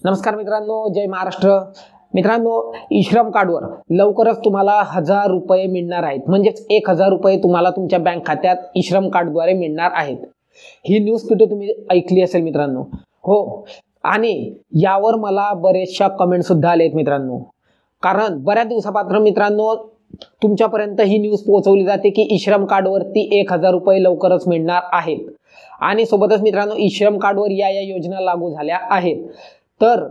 नमस्कार मित्रांनो, जय महाराष्ट्र। मित्रांनो, ई-श्रम कार्डवर लवकरच तुम्हाला 1000 रुपये मिळणार आहेत, म्हणजेच 1000 रुपये तुम्हाला तुमच्या बँक खात्यात ई-श्रम कार्डद्वारे मिळणार आहेत। ही न्यूज कुठे तुम्ही ऐकली असेल मित्रांनो? हो, आणि यावर मला बरेचशा कमेंट सुद्धा आलेत मित्रांनो। कारण बऱ्याच दिवसापासून मित्रांनो तुमच्यापर्यंत ही न्यूज पोहोचवली जाते की ई-श्रम कार्डवरती 1000 रुपये लवकरच मिळणार आहेत आणि सोबतच मित्रांनो ई-श्रम कार्डवर या योजना लागू झाल्या आहेत। तर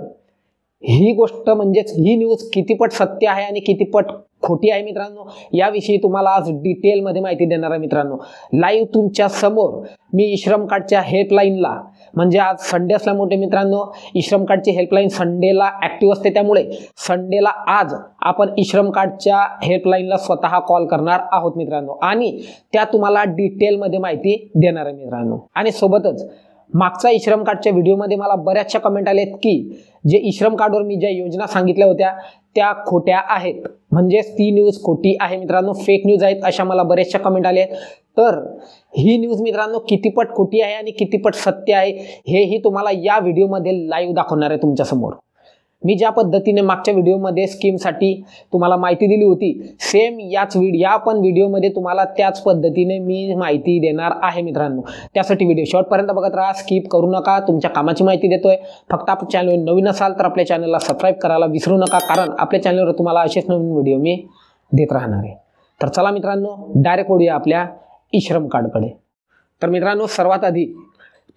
ही गोष्ट म्हणजेच ही न्यूज कितीपट सत्य आहे आणि कितीपट खोटी आहे मित्रांनो, याविषयी तुम्हाला आज डिटेलमध्ये माहिती देणार आहे मित्रांनो। लाईव्ह तुमच्या समोर मी ई-श्रम कार्डच्या हेल्पलाईनला, म्हणजे आज संडे असल्यामुळे मित्रांनो ई-श्रम कार्डची हेल्पलाईन संडेला ॲक्टिव्ह असते, त्यामुळे संडेला आज आपण ई-श्रम कार्डच्या हेल्पलाईनला स्वतः कॉल करणार आहोत मित्रांनो आणि त्या तुम्हाला डिटेलमध्ये माहिती देणार आहे मित्रांनो। आणि सोबतच मागचा ई-श्रम कार्डच्या व्हिडिओमध्ये मला बऱ्याचशा कमेंट आलेत की जे ई-श्रम कार्डवर मी ज्या योजना सांगितल्या होत्या त्या खोट्या आहेत, म्हणजेच ती न्यूज खोटी आहे मित्रांनो, फेक न्यूज आहेत, अशा मला बऱ्याचशा कमेंट आल्या आहेत। तर ही न्यूज मित्रांनो कितीपट खोटी आहे आणि कितीपट सत्य आहे हेही तुम्हाला या व्हिडिओमध्ये लाईव्ह दाखवणार आहे तुमच्या समोर। मी ज्या पद्धतीने मागच्या व्हिडिओमध्ये स्कीमसाठी तुम्हाला माहिती दिली होती, सेम या पण व्हिडिओमध्ये तुम्हाला त्याच पद्धतीने मी माहिती देणार आहे मित्रांनो। त्यासाठी व्हिडिओ शेवटपर्यंत बघत राहा, स्किप करू नका, तुमच्या कामाची माहिती देतोय। फक्त आपण चॅनलवर नवीन असाल तर आपल्या चॅनलला सबस्क्राईब करायला विसरू नका, कारण आपल्या चॅनलवर तुम्हाला असेच नवीन व्हिडिओ मी देत राहणार आहे। तर चला मित्रांनो, डायरेक्ट वळूया आपल्या ई-श्रम कार्डकडे। तर मित्रांनो, सर्वात आधी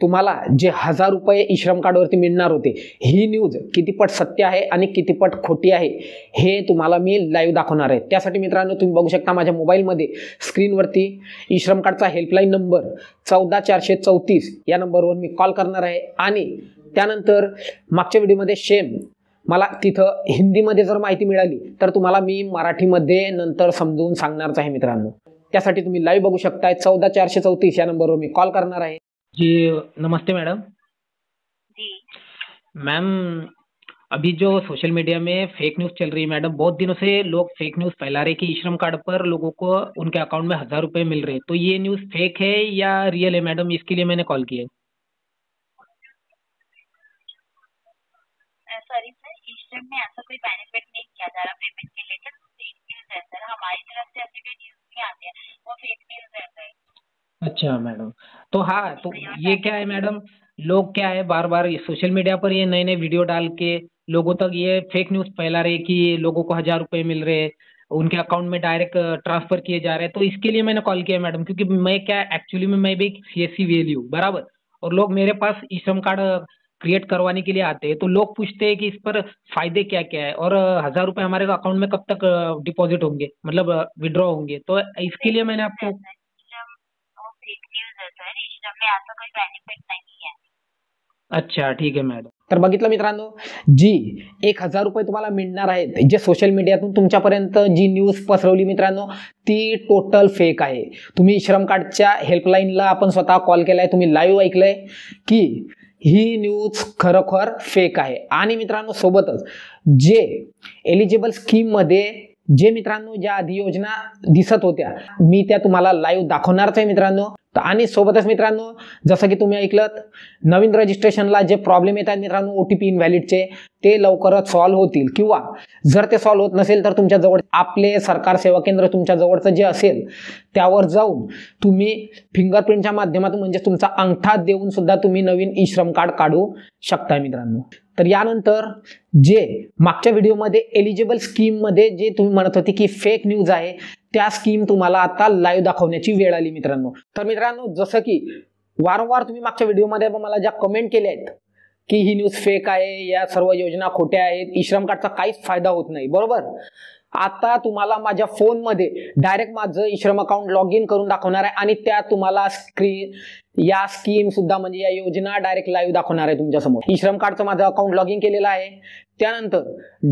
तुम्हाला जे 1000 रुपये ई-श्रम कार्डवरती मिळणार होते, ही न्यूज कितीपट सत्य आहे आणि कितीपट खोटी आहे हे तुम्हाला मी लाईव्ह दाखवणार आहे। त्यासाठी मित्रांनो तुम्ही बघू शकता माझ्या मोबाईलमध्ये स्क्रीनवरती ई-श्रम कार्डचा हेल्पलाईन नंबर 14434 या नंबरवर मी कॉल करणार आहे आणि त्यानंतर मागच्या व्हिडिओमध्ये सेम मला तिथं हिंदीमध्ये जर माहिती मिळाली तर तुम्हाला मी मराठीमध्ये नंतर समजून सांगणारच आहे मित्रांनो। त्यासाठी तुम्ही लाईव्ह बघू शकताय, 14434 या नंबरवर मी कॉल करणार आहे। जी नमस्ते मैडम। जी मैम, अभी जो सोशल मीडिया में फेक न्यूज़ चल रही है मैडम, बहुत दिनों से लोग फेक न्यूज़ फैला रहे कि ई-श्रम कार्ड पर लोगों को उनके अकाउंट में 1000 रुपए मिल रहे हैं, तो ये न्यूज़ फेक है या रियल है मैडम? इसके लिए मैंने कॉल किया है। सॉरी सर, ई-श्रम में ऐसा कोई बेनिफिट नहीं किया जा रहा पेमेंट के लिए। फेक न्यूज है सर, हमारी तरफ से ऐसी कोई न्यूज नहीं आती है, वो फेक न्यूज है सर। अच्छा मैडम, तो हाँ, तो ये क्या है मैडम, लोग क्या है बार बार सोशल मीडिया पर ये नए नए वीडियो डाल के लोगों तक ये फेक न्यूज़ फैला रहे कि लोगों को 1000 रुपए मिल रहे हैं, उनके अकाउंट में डायरेक्ट ट्रांसफर किए जा रहे हैं। तो इसके लिए मैंने कॉल किया मैडम, क्योंकि मैं क्या एक्चुअली में मैं भी सीएससी वेली हूँ बराबर, और लोग मेरे पास ई-श्रम कार्ड क्रिएट करवाने के लिए आते हैं, तो लोग पूछते हैं कि इस पर फायदे क्या क्या है और 1000 रुपए हमारे अकाउंट में कब तक डिपॉजिट होंगे, मतलब विड्रॉ होंगे। तो इसके लिए मैंने आपको फेक न्यूज है सर, ई-श्रम में ऐसा कोई बेनिफिट नहीं है। अच्छा ठीक है मैडम। तर बघितलं मित्रांनो, जी 1000 रुपये तुम्हाला मिळणार आहेत, जे सोशल मीडियातून तुमच्यापर्यंत जी न्यूज पसरवली मित्रांनो ती टोटल फेक आहे। तुम्ही ई-श्रम कार्डच्या हेल्पलाईनला आपण स्वतः कॉल केलाय, तुम्ही लाईव्ह ऐकलंय की ही न्यूज खरोखर फेक आहे। आणि मित्रांनो सोबतच जे एलिजिबल स्कीममध्ये जे मित्रांनो ज्या आधी योजना दिसत होत्या मी त्या तुम्हाला लाईव्ह दाखवणारच आहे मित्रांनो। आणि सोबतच मित्रांनो जसं की तुम्ही ऐकलत, नवीन रजिस्ट्रेशनला जे प्रॉब्लेम येतात मित्रांनो OTP इनव्हॅलिडचे, ते लवकरच सॉल्व्ह होतील, किंवा जर ते सॉल्व्ह होत नसेल तर तुमच्या जवळ आपले सरकार सेवा केंद्र तुमच्या जवळचं जे असेल त्यावर जाऊन तुम्ही फिंगरप्रिंटच्या माध्यमातून म्हणजे तुमचा अंगठा देऊन सुद्धा तुम्ही नवीन ई-श्रम कार्ड काढू शकता मित्रांनो। तर यानंतर जे मागच्या व्हिडिओमध्ये एलिजिबल स्कीममध्ये जे तुम्ही म्हणत होते की फेक न्यूज आहे, त्या स्कीम तुम्हाला आता लाईव्ह दाखवण्याची वेळ आली मित्रांनो। तर मित्रांनो जसं की वारंवार तुम्ही मागच्या व्हिडिओमध्ये मला ज्या कमेंट केल्या आहेत की ही न्यूज फेक आहे, या सर्व योजना खोट्या आहेत, ई-श्रम कार्डचा काहीच फायदा होत नाही बरोबर, आता तुम्हाला माझ्या फोनमध्ये डायरेक्ट माझं ई-श्रम अकाउंट लॉग इन करून दाखवणार आहे आणि त्या तुम्हाला या स्कीम सुद्धा म्हणजे या योजना डायरेक्ट लाईव्ह दाखवणार आहे तुमच्या समोर। ई-श्रम कार्डचं माझं अकाउंट लॉग इन केलेलं आहे, त्यानंतर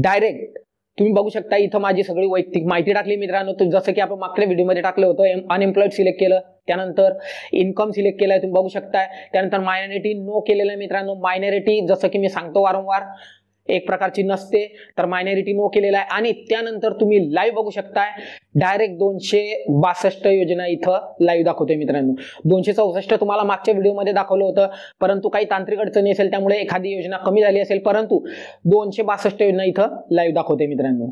डायरेक्ट तुम्ही बघू शकता इथं माझी सगळी वैयक्तिक माहिती टाकली मित्रांनो। जसं की आपण मागच्या व्हिडिओमध्ये टाकलं होतं, अनएम्प्लॉईड सिलेक्ट केलं, त्यानंतर इन्कम सिलेक्ट केलं तुम्ही बघू शकता, त्यानंतर मायनॉरिटी नो केलेलं मित्रांनो। मायनॉरिटी जसं की मी सांगतो वारंवार एक प्रकारची नसते, तर मायनॉरिटी नो केलेला आहे. आणि त्यानंतर तुम्ही लाईव्ह बघू शकताय डायरेक्ट 262 योजना इथं लाईव्ह दाखवतोय मित्रांनो. 264 तुम्हाला मागच्या व्हिडिओमध्ये दाखवलं होतं, परंतु काही तांत्रिक अडचणी असेल त्यामुळे एखादी योजना कमी झाली असेल, परंतु 262 योजना इथं लाईव्ह दाखवते मित्रांनो.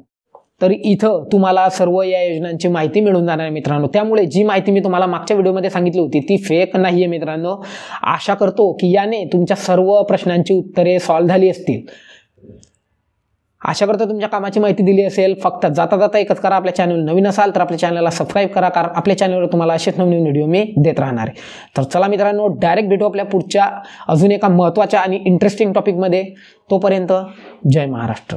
तर इथं तुम्हाला सर्व या योजनांची माहिती मिळून जाणार आहे मित्रांनो. त्यामुळे जी माहिती मी तुम्हाला मागच्या व्हिडिओमध्ये सांगितली होती ती फेक नाहीये मित्रांनो. आशा करतो की याने तुमच्या सर्व प्रश्नांची उत्तरे सॉल्व्ह झाली असतील. आशा करतो तुमच्या कामाची माहिती दिली असेल. फक्त जाता जाता एकच करा, आपल्या चॅनल नवीन असाल तर आपल्या चॅनलला सबस्क्राईब करा, कारण आपल्या चॅनलवर तुम्हाला असेच नवीन व्हिडिओ मी देत राहणार आहे. तर चला मित्रांनो, डायरेक्ट भेटू आपल्या पुढच्या अजून एका महत्त्वाच्या आणि इंटरेस्टिंग टॉपिकमध्ये. तोपर्यंत जय महाराष्ट्र.